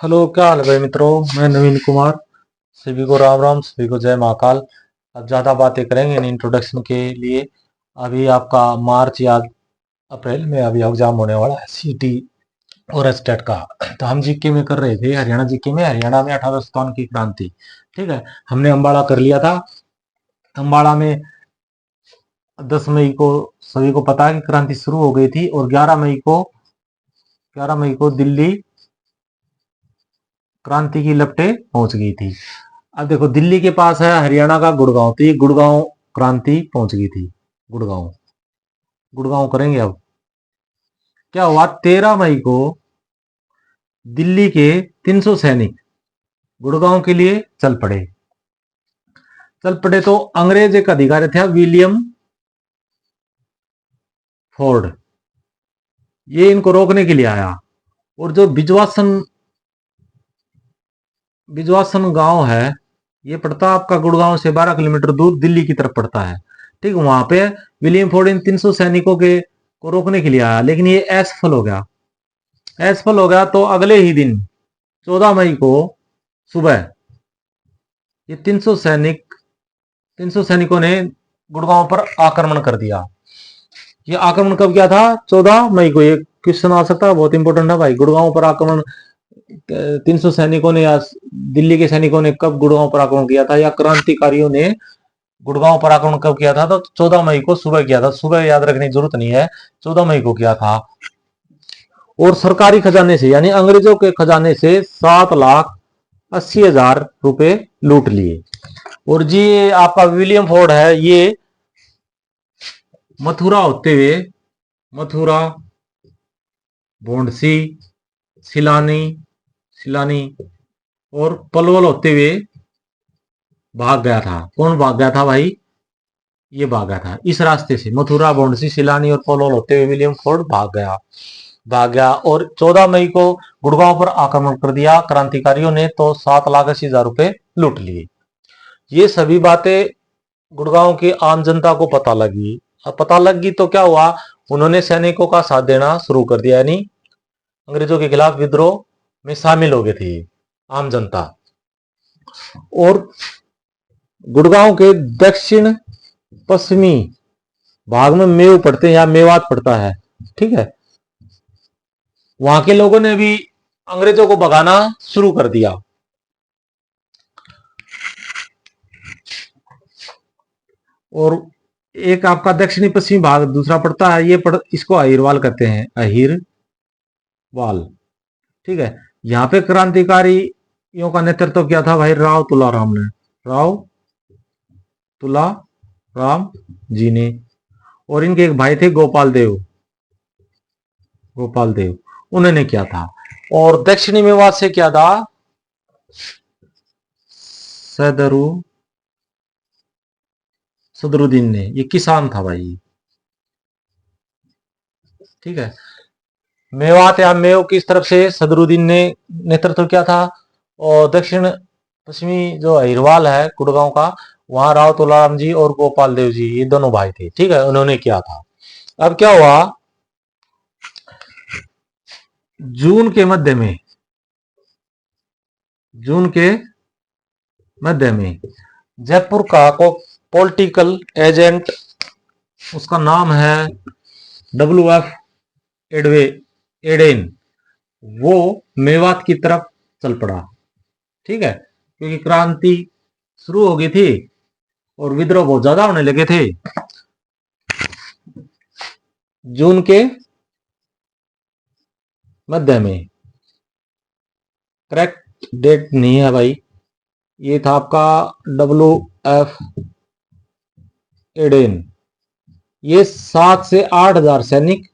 Hello, क्या हाल है भाई मित्रों। मैं नवीन कुमार। सभी को राम राम, सभी को जय महाकाल। अब ज़्यादा बातें करेंगे इन इंट्रोडक्शन के लिए। अभी आपका मार्च या अप्रैल में अभी एग्जाम होने वाला है, सीटी और स्टेट का। तो हम जीके में कर रहे थे, हरियाणा जीके में। हरियाणा में 1857 की क्रांति। ठीक है, हमने अम्बाड़ा कर लिया था। अम्बाड़ा में 10 मई को सभी को पता है कि क्रांति शुरू हो गई थी, और 11 मई को दिल्ली क्रांति की लपटें पहुंच गई थी। अब देखो, दिल्ली के पास है हरियाणा का गुड़गांव, तो ये गुड़गांव क्रांति पहुंच गई थी। गुड़गांव गुड़गांव करेंगे। अब क्या हुआ, 13 मई को दिल्ली के 300 सैनिक गुड़गांव के लिए चल पड़े। तो अंग्रेज एक अधिकारी था, विलियम फोर्ड, ये इनको रोकने के लिए आया। और जो बिजवासन बिजवासन गांव है, ये पड़ता आपका गुड़गांव से 12 किलोमीटर दूर दिल्ली की तरफ पड़ता है। ठीक, वहां पे विलियम फोर्ड इन 300 सैनिकों के को रोकने के लिए आया, लेकिन ये असफल हो गया। तो अगले ही दिन 14 मई को सुबह ये 300 सैनिकों ने गुड़गांव पर आक्रमण कर दिया। ये आक्रमण कब किया था? 14 मई को। ये क्वेश्चन आ सकता है, बहुत इंपॉर्टेंट है भाई। गुड़गांव पर आक्रमण 300 सैनिकों ने या दिल्ली के सैनिकों ने कब गुड़गांव पर आक्रमण किया था, या क्रांतिकारियों ने गुड़गांव पर आक्रमण कब किया था? तो 14 मई को सुबह किया था। सुबह याद रखने की जरूरत नहीं है, 14 मई को किया था। और सरकारी खजाने से, यानी अंग्रेजों के खजाने से 7,80,000 रुपए लूट लिए। और जी आपका विलियम फोर्ड है, ये मथुरा होते हुए, मथुरा, भोंडसी, सिलानी सिलानी और पलवल होते हुए भाग गया था। कौन भाग गया था भाई? ये भाग गया था इस रास्ते से, मथुरा, भोंडसी, सिलानी और पलवल होते हुए विलियम फोर्ड भाग गया। और 14 मई को गुड़गांव पर आक्रमण कर दिया क्रांतिकारियों ने, तो 7,80,000 रुपए लूट लिए। ये सभी बातें गुड़गांव की आम जनता को पता लगी। अब पता लग गई तो क्या हुआ, उन्होंने सैनिकों का साथ देना शुरू कर दिया, यानी अंग्रेजों के खिलाफ विद्रोह में शामिल हो गए थे आम जनता। और गुड़गांव के दक्षिण पश्चिमी भाग में मेव पड़ते हैं, या मेवात पड़ता है। ठीक है, वहां के लोगों ने भी अंग्रेजों को भगाना शुरू कर दिया। और एक आपका दक्षिणी पश्चिमी भाग दूसरा पड़ता है, इसको अहिरवाल कहते हैं, अहिरवाल। ठीक है, यहाँ पे क्रांतिकारियों का नेतृत्व किया था भाई राव तुलाराम ने, राव तुलाराम जी ने। और इनके एक भाई थे गोपाल देव, उन्होंने किया था। और दक्षिणी मेवात से क्या था? सदरुद्दीन ने, ये किसान था भाई। ठीक है, मेवात या मेव की तरफ से सदरुद्दीन ने नेतृत्व किया था। और दक्षिण पश्चिमी जो अहिरवाल है गुड़गांव का, वहां राव तुलाराम जी और गोपाल देव जी, ये दोनों भाई थे। ठीक है, उन्होंने किया था। अब क्या हुआ, जून के मध्य में जून के मध्य में जयपुर का को पॉलिटिकल एजेंट, उसका नाम है WF एडेन, वो मेवात की तरफ चल पड़ा। ठीक है, क्योंकि क्रांति शुरू हो गई थी और विद्रोह बहुत ज्यादा होने लगे थे। जून के मध्य में, करेक्ट डेट नहीं है भाई, ये था आपका WF एडेन। ये 7 से 8 हजार सैनिक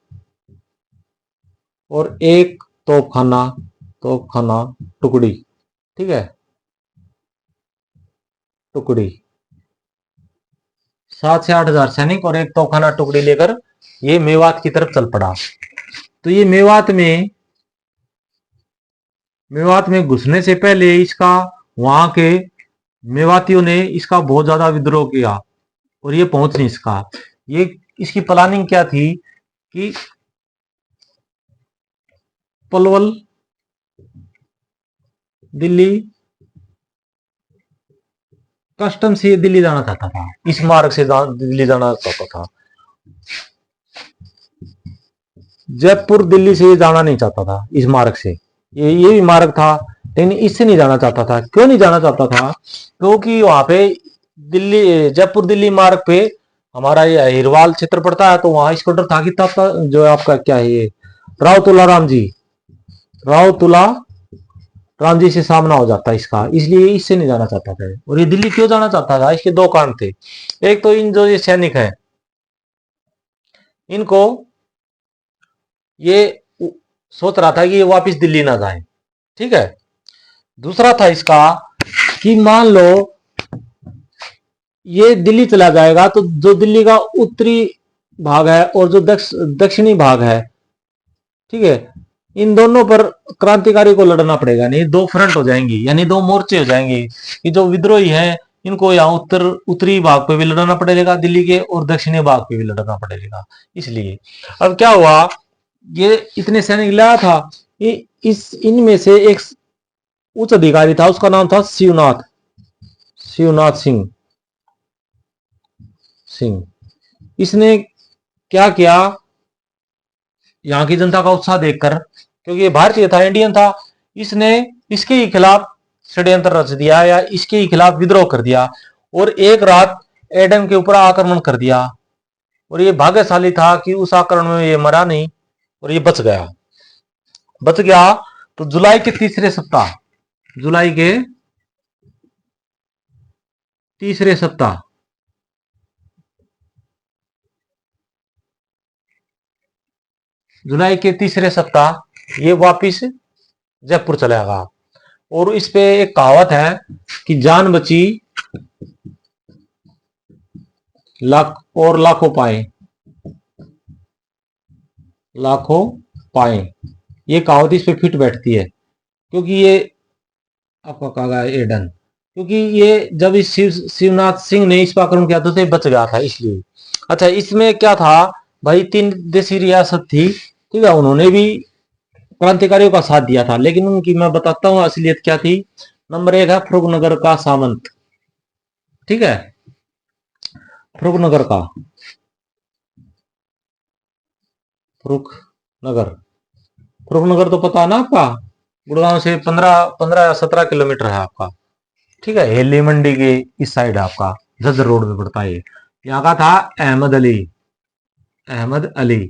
और एक तोपखाना टुकड़ी। ठीक है, टुकड़ी 7 से 8 हजार सैनिक और एक तोपखाना टुकड़ी लेकर ये मेवात की तरफ चल पड़ा। तो ये मेवात में घुसने से पहले इसका, वहां के मेवातियों ने इसका बहुत ज्यादा विद्रोह किया और ये पहुंच नहीं सका। ये इसकी प्लानिंग क्या थी कि पलवल दिल्ली कस्टम से दिल्ली जाना चाहता था, इस मार्ग से दिल्ली जाना चाहता था। जयपुर दिल्ली से जाना नहीं चाहता था इस मार्ग से, ये भी मार्ग था, लेकिन इससे नहीं जाना चाहता था। क्यों नहीं जाना चाहता था? क्योंकि वहां पे दिल्ली जयपुर दिल्ली मार्ग पे हमारा ये हिरवाल क्षेत्र पड़ता है, तो वहां इसको डर था कि तब जो आपका क्या है ये राव तुलाराम जी, राव तुला राम जी से सामना हो जाता है इसका, इसलिए इससे नहीं जाना चाहता था। और ये दिल्ली क्यों जाना चाहता था? इसके दो कारण थे। एक तो इन जो ये सैनिक हैं, इनको ये सोच रहा था कि ये वापस दिल्ली ना जाए, ठीक है। दूसरा था इसका कि मान लो ये दिल्ली चला जाएगा तो जो दिल्ली का उत्तरी भाग है और जो दक्षिणी भाग है, ठीक है, इन दोनों पर क्रांतिकारी को लड़ना पड़ेगा। नहीं, दो फ्रंट हो जाएंगी, यानी दो मोर्चे हो जाएंगे कि जो विद्रोही हैं इनको यहाँ उत्तरी भाग पे भी लड़ना पड़ेगा दिल्ली के, और दक्षिणी भाग पे भी लड़ना पड़ेगा। इसलिए अब क्या हुआ, ये इतने सैनिक लाया था, इस इनमें से एक उच्च अधिकारी था, उसका नाम था शिवनाथ, शिवनाथ सिंह। इसने क्या किया, यहाँ की जनता का उत्साह देखकर, क्योंकि ये भारतीय था, इंडियन था, इसने इसके ही खिलाफ षड्यंत्र रच दिया या इसके ही खिलाफ विद्रोह कर दिया और एक रात एडन के ऊपर आक्रमण कर दिया। और ये भाग्यशाली था कि उस आक्रमण में ये मरा नहीं और ये बच गया। बच गया तो जुलाई के तीसरे सप्ताह, जुलाई के तीसरे सप्ताह, जुलाई के तीसरे सप्ताह ये वापिस जयपुर चला गया। और इस पे एक कहावत है कि जान बची लाख और लाखों पाए, लाखों पाए, ये कहावत इस पे फिट बैठती है। क्योंकि ये आपका कहा गया एडन, क्योंकि ये जब इस शिवनाथ सिंह ने इस पर आक्रमण किया तो बच गया था, इसलिए। अच्छा, इसमें क्या था भाई, तीन देशी रियासत थी, ठीक है, उन्होंने भी क्रांतिकारियों का साथ दिया था, लेकिन उनकी मैं बताता हूँ असलियत क्या थी। नंबर एक है फरुखनगर का सामंत, ठीक है, फरुखनगर का, फरुखनगर, फरुखनगर तो पता है ना आपका, गुड़गांव से 15-17 किलोमीटर है आपका, ठीक है, हेली मंडी के इस साइड है आपका, झज्जर रोड पे पड़ता है। यहाँ का था अहमद अली, अहमद अली।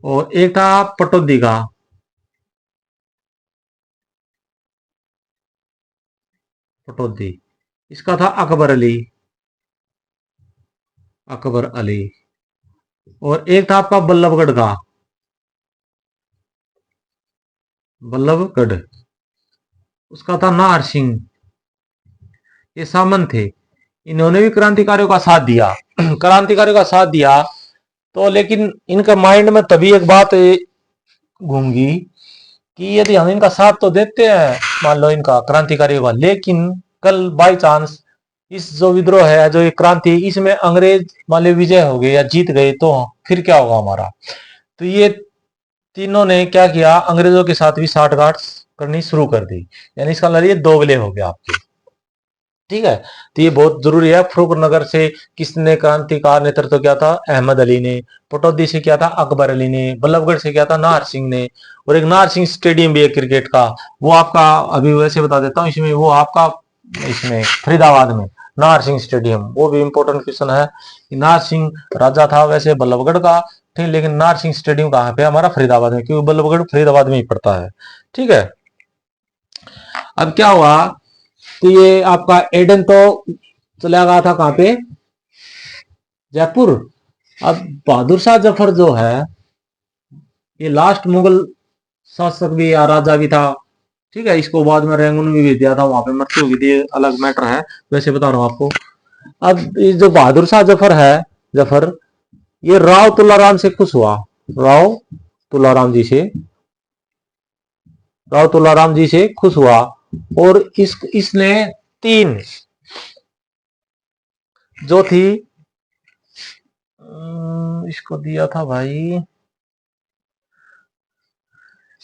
और एक था पटौदी का, पटौदी, इसका था अकबर अली, अकबर अली। और एक था आपका बल्लभगढ़ का, बल्लभगढ़, उसका था नाहर सिंह। ये सामंत थे, इन्होंने भी क्रांतिकारियों का साथ दिया क्रांतिकारियों का साथ दिया। तो लेकिन इनका माइंड में तभी एक बात घूमगी कि यदि हम इनका साथ तो देते हैं, मान लो इनका क्रांतिकारियों का, लेकिन कल बाई चांस इस जो विद्रोह है, जो ये क्रांति, इसमें अंग्रेज मान लो विजय हो गए या जीत गए तो फिर क्या होगा हमारा। तो ये तीनों ने क्या किया, अंग्रेजों के साथ भी साठगांठ करनी शुरू कर दी, यानी इसका मतलब ये दोगले हो गया आपके, ठीक है। तो ये बहुत जरूरी है। फरुखनगर से किसने क्रांति का नेतृत्व किया था? अहमद अली ने। पटौदी से किया था अकबर अली ने। बल्लभगढ़ से किया था नाहर सिंह ने। और एक नाहर सिंह स्टेडियम भी है क्रिकेट का, वो आपका अभी वैसे बता देता हूँ, इसमें वो आपका इसमें फरीदाबाद में नाहर सिंह स्टेडियम, वो भी इंपॉर्टेंट क्वेश्चन है कि नाहर सिंह राजा था वैसे बल्लभगढ़ का, ठीक, लेकिन नाहर सिंह स्टेडियम कहाँ पे? हमारा फरीदाबाद में, क्योंकि बल्लभगढ़ फरीदाबाद में ही पड़ता है, ठीक है। अब क्या हुआ, तो ये आपका एडन तो चला गया था कहां पे? जयपुर। अब बहादुर शाह जफर जो है, ये लास्ट मुगल शासक भी या राजा भी था, ठीक है, इसको बाद में रैंगून भी भेज दिया था, वहां पे मृत्यु हुई थी, अलग मैटर है, वैसे बता रहा हूं आपको। अब ये जो बहादुर शाह जफर है, जफर, ये राव तुलाराम से खुश हुआ, राव तुलाराम जी से, राव तुलाराम जी से खुश हुआ। और इसने तीन जो थी इसको दिया था भाई,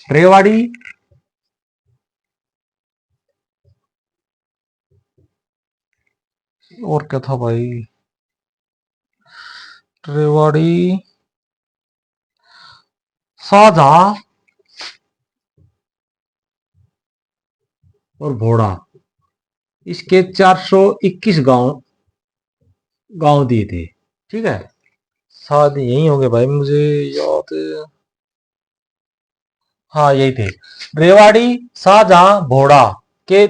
रेवाड़ी, और क्या था भाई, रेवाड़ी, शाहजहां और भोड़ा, इसके 421 गांव गांव दिए थे। ठीक है, शायद यही होंगे भाई, मुझे याद है। हाँ यही थे, रेवाड़ी, शाहजहां, भोड़ा के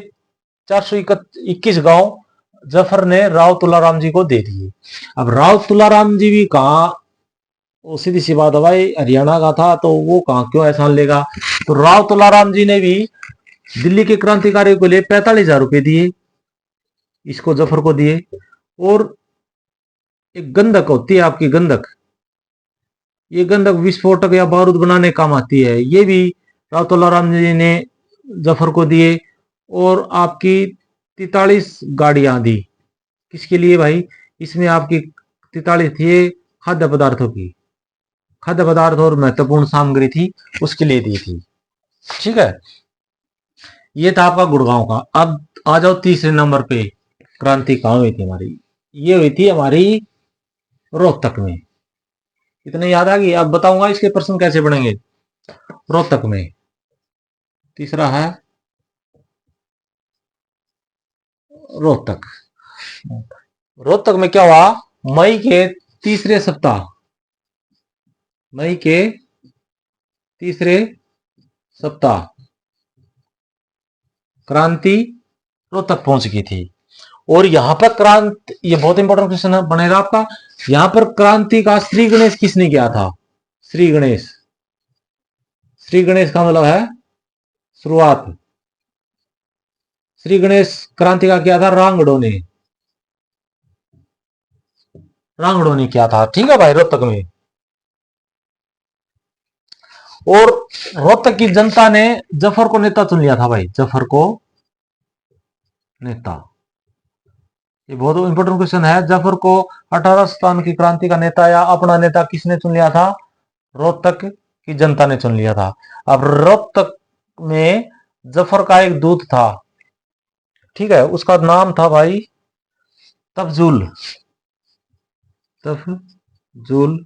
421 गांव जफर ने राव तुलाराम जी को दे दिए। अब राव तुलाराम जी भी कहा, वो सीधी सी बात है भाई, हरियाणा का था तो वो कहाँ क्यों एहसान लेगा। तो राव तुलाराम जी ने भी दिल्ली के क्रांतिकारियों के लिए 45,000 रुपए दिए, इसको जफर को दिए। और एक गंधक होती है आपकी, गंधक, ये गंधक विस्फोटक या बारूद बनाने काम आती है, ये भी राव तुलाराम जी ने जफर को दिए। और आपकी 43 गाड़ियां दी, किसके लिए भाई, इसमें आपकी 43 थी खाद्य पदार्थों की, खाद्य पदार्थ और महत्वपूर्ण सामग्री थी, उसके लिए दी थी। ठीक है, ये था आपका गुड़गांव का। अब आ जाओ तीसरे नंबर पे, क्रांति कहां हुई थी हमारी, ये हुई थी हमारी रोहतक में। इतने याद आ गई, अब बताऊंगा इसके प्रश्न कैसे बनेंगे। रोहतक में, तीसरा है रोहतक। रोहतक में क्या हुआ, मई के तीसरे सप्ताह, मई के तीसरे सप्ताह क्रांति रोहतक पहुंच गई थी। और यहां पर क्रांति, ये बहुत इंपॉर्टेंट क्वेश्चन बनेगा आपका, यहां पर क्रांति का श्री गणेश किसने किया था, श्री गणेश, श्री गणेश का मतलब है शुरुआत, श्री गणेश क्रांति का किया था रांगड़ों ने, रांगड़ों ने किया था। ठीक है भाई, रोहतक में। और रोहतक की जनता ने जफर को नेता चुन लिया था भाई, जफर को नेता, ये बहुत इंपॉर्टेंट क्वेश्चन है। जफर को 1857 की क्रांति का नेता या अपना नेता किसने चुन लिया था, रोहतक की जनता ने चुन लिया था। अब रोहतक में जफर का एक दूत था, ठीक है, उसका नाम था भाई तफजुल, तफजुल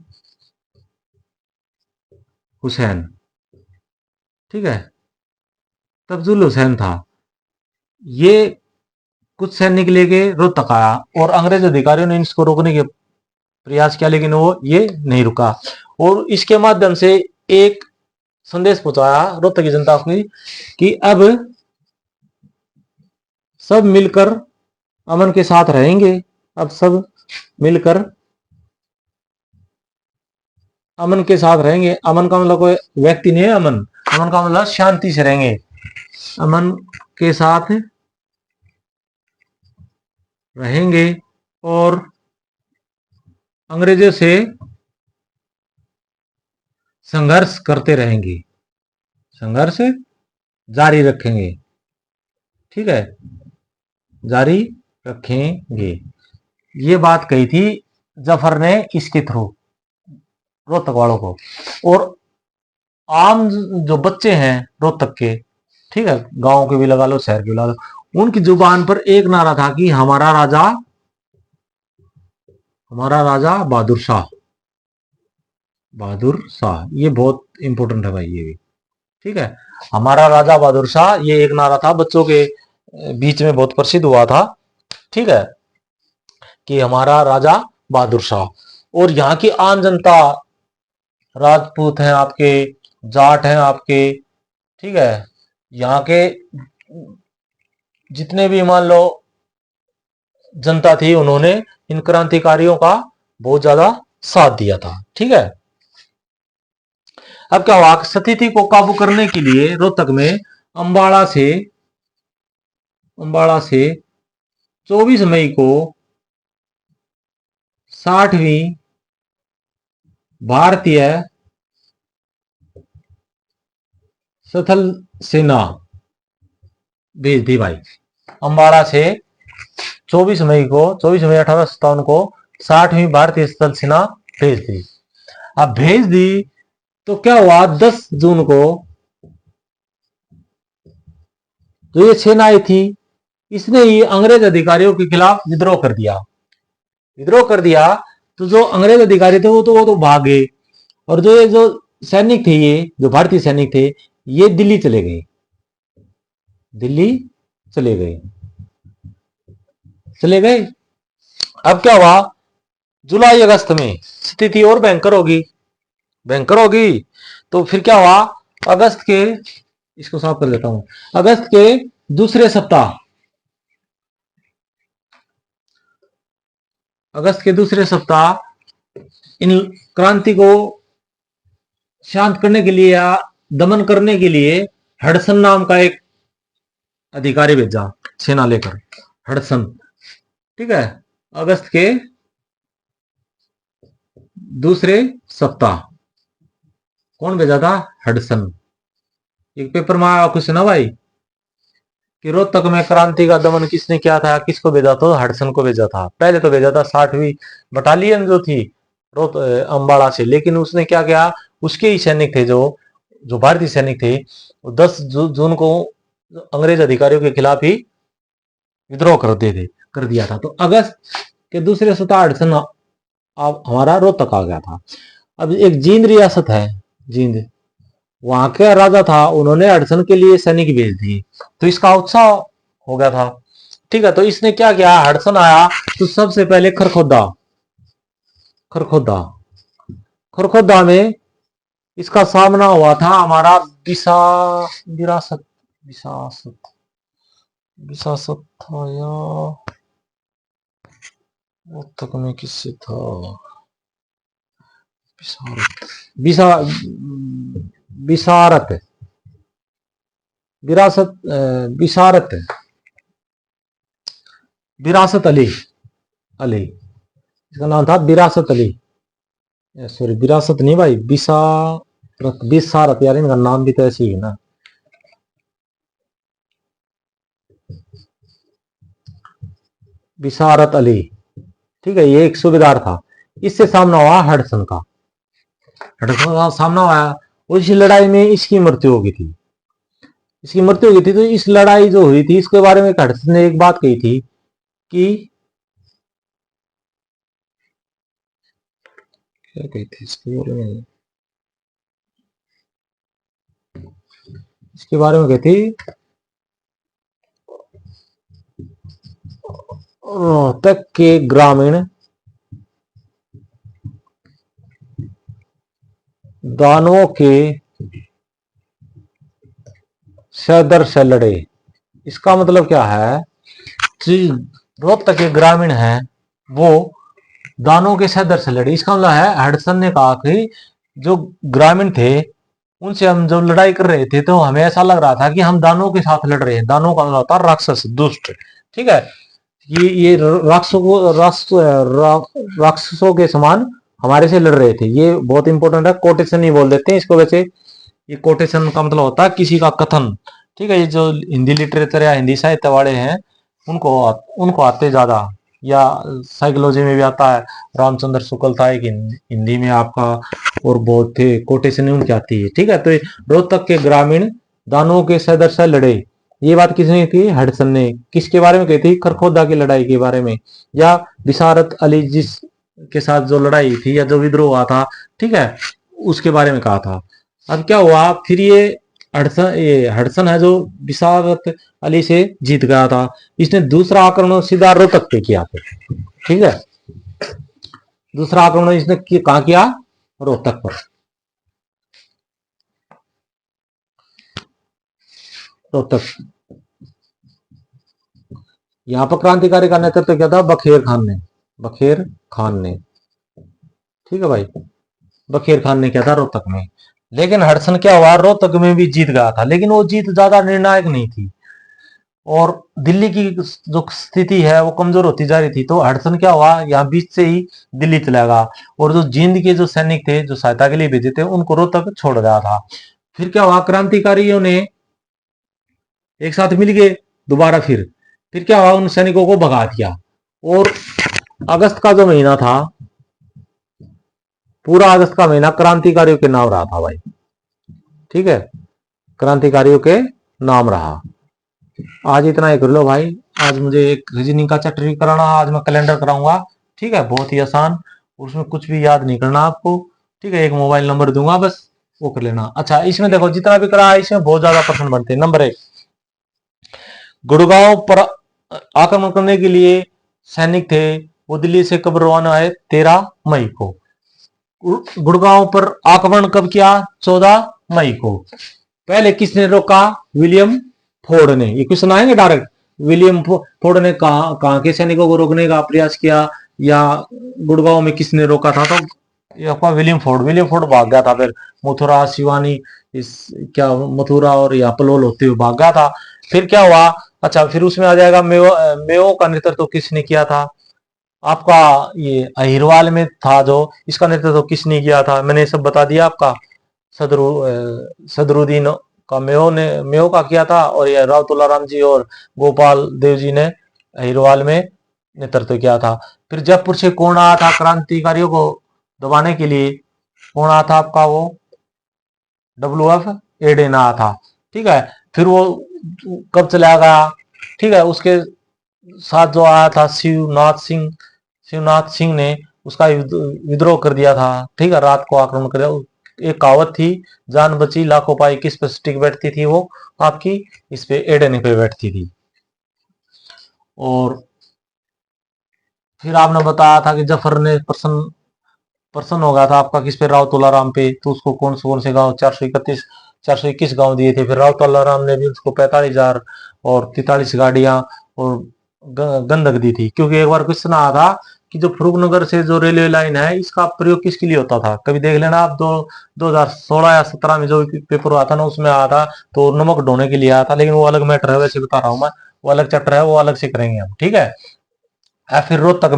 हुसैन। ठीक है, तफजुल हुसैन था। ये कुछ सैनिक लेके रोहतक आया और अंग्रेज अधिकारियों ने इसको रोकने के प्रयास किया, लेकिन वो ये नहीं रुका। और इसके माध्यम से एक संदेश पहुंचाया रोहतक की जनता को कि अब सब मिलकर अमन के साथ रहेंगे, अब सब मिलकर अमन के साथ रहेंगे। अमन का मतलब कोई व्यक्ति नहीं है, अमन, अमन का मतलब शांति से रहेंगे, अमन के साथ रहेंगे और अंग्रेजों से संघर्ष करते रहेंगे, संघर्ष जारी रखेंगे। ठीक है, जारी रखेंगे, ये बात कही थी जफर ने इसके थ्रू रोहतक वालों को। और आम जो बच्चे हैं रोहतक के, ठीक है, गांव के भी लगा लो, शहर के भी लगा लो, उनकी जुबान पर एक नारा था कि हमारा राजा, हमारा राजा बहादुर शाह, बहादुर शाह, ये बहुत इंपॉर्टेंट है भाई ये भी। ठीक है, हमारा राजा बहादुर शाह, ये एक नारा था, बच्चों के बीच में बहुत प्रसिद्ध हुआ था। ठीक है, कि हमारा राजा बहादुर शाह। और यहाँ की आम जनता, राजपूत हैं आपके, जाट हैं आपके, ठीक है, यहाँ के जितने भी मान लो जनता थी, उन्होंने इन क्रांतिकारियों का बहुत ज्यादा साथ दिया था। ठीक है, अब क्या हुआ, स्थिति को काबू करने के लिए रोहतक में अंबाला से, अंबाला से 24 मई को 60वीं भारतीय सथल सेना भेज दी भाई। अंबाला से 24 मई को, 24 मई 1857 को 60वीं भारतीय स्थल सेना भेज दी। अब भेज दी तो क्या हुआ, 10 जून को जो ये सेना आई थी, इसने ही अंग्रेज अधिकारियों के खिलाफ विद्रोह कर दिया। विद्रोह कर दिया तो जो अंग्रेज अधिकारी थे वो तो भाग गए, और जो सैनिक थे, ये जो भारतीय सैनिक थे, ये दिल्ली चले गए। दिल्ली चले गए। चले गए। अब क्या हुआ, जुलाई अगस्त में स्थिति और भयंकर होगी, भयंकर होगी। तो फिर क्या हुआ, अगस्त के, इसको साफ कर देता हूं, अगस्त के दूसरे सप्ताह, अगस्त के दूसरे सप्ताह इन क्रांति को शांत करने के लिए या दमन करने के लिए हडसन नाम का एक अधिकारी भेजा सेना लेकर, हडसन। ठीक है, अगस्त के दूसरे सप्ताह कौन भेजा था, हडसन। एक पेपर में आया कुछ ना भाई कि रोहतक में क्रांति का दमन किसने किया था, किसको भेजा था, हडसन को भेजा था। पहले तो भेजा था 60वीं बटालियन जो थी रोहत अंबाला से, लेकिन उसने क्या किया, उसके ही सैनिक थे, जो जो भारतीय सैनिक थे, 10 जून को अंग्रेज अधिकारियों के खिलाफ ही विद्रोह कर दिया था। तो अगस्त के दूसरे सप्ताह हडसन हमारा रोहतक आ गया था। अब एक जींद रियासत है, जींद, वहां का राजा था, उन्होंने हडसन के लिए सैनिक भेज दिए, तो इसका उत्साह हो गया था। ठीक है, तो इसने क्या किया, हडसन आया तो सबसे पहले खरखोदा, खरखोदा, खरखोदा में इसका सामना हुआ था हमारा विरासत, विरासत, विरासत था या वो तक में किससे था, विसारत, विसारत, विरासत, विसारत, विरासत अली, अली, इसका नाम था विरासत अली, सॉरी विरासत नहीं भाई, विसारत, विसारत, यार इनका नाम भी तो ऐसे ही है ना। विसारत अली, ठीक है, ये एक सूबेदार था। इससे सामना हुआ हडसन का, हडसन का सामना हुआ, और इस लड़ाई में इसकी मृत्यु हो गई थी, इसकी मृत्यु हो गई थी। तो इस लड़ाई जो हुई थी, इसके बारे में हडसन ने एक बात कही थी कि, क्या कही थी इसके बारे में, इसके बारे में कही थी, रोहतक के ग्रामीण दानवों के सदर से लड़े। इसका मतलब क्या है, रोहतक के ग्रामीण हैं वो दानवों के सदर से लड़े। इसका मतलब है, हडसन ने कहा कि जो ग्रामीण थे उनसे हम जो लड़ाई कर रहे थे, तो हमें ऐसा लग रहा था कि हम दानवों के साथ लड़ रहे हैं। दानवों का मतलब होता है राक्षस, दुष्ट। ठीक है, ये राक्षसों के समान हमारे से लड़ रहे थे। ये बहुत इंपॉर्टेंट है, कोटेशन ही बोल देते हैं इसको। वैसे ये कोटेशन का मतलब होता है किसी का कथन। ठीक है, ये जो हिंदी लिटरेचर या हिंदी साहित्य वाले हैं उनको उनको आते ज्यादा, या साइकोलॉजी में भी आता है। रामचंद्र शुक्ल था एक हिंदी में आपका, और बहुत थे कोटेशन उनकी आती है। ठीक है, तो रोहतक के ग्रामीण दानवों के सदर से लड़े, ये बात किसने की, हडसन ने। किसके बारे में कही थी, खरखोदा की लड़ाई के बारे में, या विसारत अली जिस के साथ जो लड़ाई थी या जो विद्रोह हुआ था, ठीक है, उसके बारे में कहा था। अब क्या हुआ, फिर ये हडसन है जो विसारत अली से जीत गया था, इसने दूसरा आक्रमण सीधा रोहतक पे किया था। ठीक है, दूसरा आक्रमण इसने कहा किया, रोहतक पर। रोहतक, यहां पर क्रांतिकारी का नेतृत्व किया था बखेर खान ने, बखेर खान ने। ठीक है भाई, बखेर खान ने किया था रोहतक में। लेकिन हडसन क्या हुआ, रोहतक में भी जीत गया था, लेकिन वो जीत ज्यादा निर्णायक नहीं थी, और दिल्ली की जो स्थिति है वो कमजोर होती जा रही थी। तो हडसन क्या हुआ, यहाँ बीच से ही दिल्ली चला गया, और जो जींद के जो सैनिक थे जो सहायता के लिए भेजे थे उनको रोहतक छोड़ गया था। फिर क्या हुआ, क्रांतिकारियों ने एक साथ मिल गए दोबारा। फिर क्या हुआ, उन सैनिकों को भगा दिया, और अगस्त का जो महीना था, पूरा अगस्त का महीना क्रांतिकारियों के नाम रहा था भाई। ठीक है, क्रांतिकारियों के नाम रहा। आज इतना ही कर लो भाई। आज मुझे एक रीजनिंग का चैप्टर भी कराना, आज मैं कैलेंडर कराऊंगा। ठीक है, बहुत ही आसान, उसमें कुछ भी याद नहीं करना आपको। ठीक है, एक मोबाइल नंबर दूंगा बस, वो कर लेना। अच्छा, इसमें देखो जितना भी करा है इसमें बहुत ज्यादा प्रश्न बनते हैं। नंबर 1, गुड़गांव पर आक्रमण करने के लिए सैनिक थे, वो दिल्ली से कब रवाना है? 13 मई को। गुड़गांव पर आक्रमण कब किया? 14 मई को। पहले किसने रोका? विलियम फोर्ड ने। ये क्वेश्चन आएंगे डायरेक्ट। विलियम फोर्ड ने कहाँ के सैनिकों को रोकने का प्रयास किया, या गुड़गांव में किसने रोका था? तो ये आपका विलियम फोर्ड भाग गया था। फिर मथुरा, शिवानी, इस क्या मथुरा और या पलोल होते हुए भाग गया था। फिर क्या हुआ? अच्छा, फिर उसमें आ जाएगा मेओ का नेतृत्व किसने किया था? आपका ये अहिरवाल में था जो, इसका नेतृत्व किसने किया था? मैंने सब बता दिया आपका। सदरुद्दीन का मेयो का किया था, और ये राव तुलाराम जी और गोपाल देव जी ने अहिरवाल में नेतृत्व किया था। फिर जयपुर से कौन आया था क्रांतिकारियों को दबाने के लिए? कौन आया था आपका? वो WF एडेन आया था। ठीक है, फिर वो कब चला गया? ठीक है, उसके साथ जो आया था शिवनाथ सिंह ने उसका विद्रोह कर दिया था। ठीक है, रात को आक्रमण कर दिया। एक कहावत थी, जान बची लाखों पाई, किस पे स्टिक बैठती थी वो आपकी? इस पे एडेन पे बैठती थी। और फिर आपने बताया था कि जफर ने प्रसन्न प्रसन्न हो गया था आपका किस पे? राव तुलाराम पे। तो उसको कौन से गांव? 421 गांव दिए थे। फिर राव तुलाराम ने भी उसको 45,000 और 43 गाड़ियां और गंधक दी थी। क्योंकि एक बार क्वेश्चन आया था कि जो फरूखनगर से जो रेलवे लाइन है, इसका प्रयोग किसके लिए होता था? कभी देख लेना आप, 2016 या 17 में जो पेपर आता ना, उसमें आया था। तो नमक ढोने के लिए आया था, लेकिन वो अलग मैटर है, वैसे बता रहा हूँ मैं। वो अलग चैप्टर है, वो अलग से करेंगे हम। ठीक है। फिर रोहतक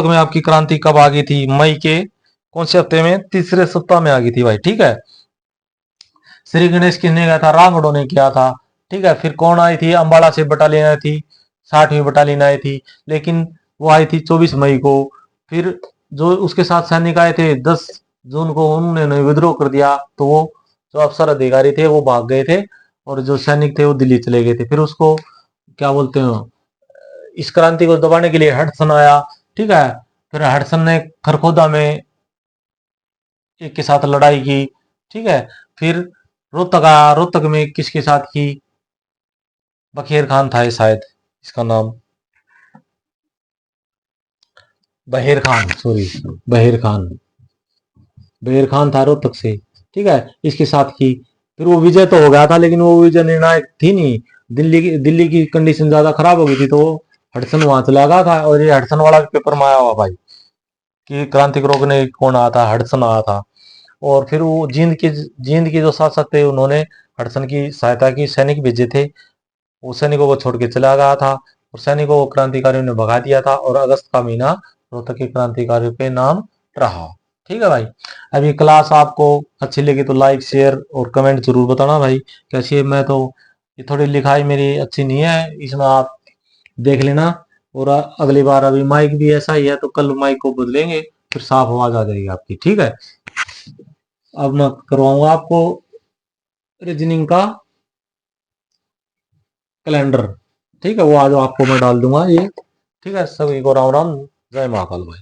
में आपकी क्रांति कब आ गई थी? मई के कौन से हफ्ते में? तीसरे सप्ताह में आ गई थी भाई। ठीक है। श्री गणेश किसने गया था? रामगढ़ ने किया था। ठीक है, फिर कौन आई थी? अंबाला से बटालियन आई थी, 60वीं बटालियन आई थी, लेकिन वो आई थी 24 मई को। फिर जो उसके साथ सैनिक आए थे 10 जून को, उन्होंने विद्रोह कर दिया। तो वो जो अफसर अधिकारी थे वो भाग गए थे, और जो सैनिक थे वो दिल्ली चले गए थे। फिर उसको क्या बोलते हैं, इस क्रांति को दबाने के लिए हडसन आया। ठीक है, फिर हडसन ने खरखोदा में एक के साथ लड़ाई की। ठीक है, फिर रोहतक आया, रोहतक में किसके साथ की? बखेर खान था ये शायद, इसका नाम बहेर खान, सॉरी, बहेर खान। बहेर खान था रोहतक से। ठीक है, इसके साथ की। फिर वो विजय तो हो गया था, लेकिन वो विजय निर्णायक थी नहीं। दिल्ली की कंडीशन ज्यादा खराब हो गई थी, तो हडसन वहां चला गया था। और ये हडसन वाला पेपर में आया हुआ भाई कि क्रांति को रोकने कौन आया था? हडसन आया था। और फिर वो जींद के जो शासक थे, उन्होंने हडसन की सहायता की, सैनिक भेजे थे। वो सैनिकों को छोड़ के चला गया था, और सैनिकों को क्रांतिकारियों ने भगा दिया था। और अगस्त का महीना रोहतक के क्रांतिकारियों पे नाम रहा। ठीक है भाई। अभी क्लास आपको अच्छी लगी तो लाइक, शेयर और कमेंट जरूर बताना भाई कैसी है। मैं तो ये थोड़ी लिखाई मेरी अच्छी नहीं है, इसमें आप देख लेना। और अगली बार, अभी माइक भी ऐसा ही है, तो कल माइक को बदलेंगे, फिर साफ आवाज आ जाएगी आपकी। ठीक है। अब मैं करवाऊंगा आपको रीजनिंग का कैलेंडर। ठीक है, वो आज आपको मैं डाल दूंगा ये। ठीक है, सभी को राम राम, जय महाकाल भाई।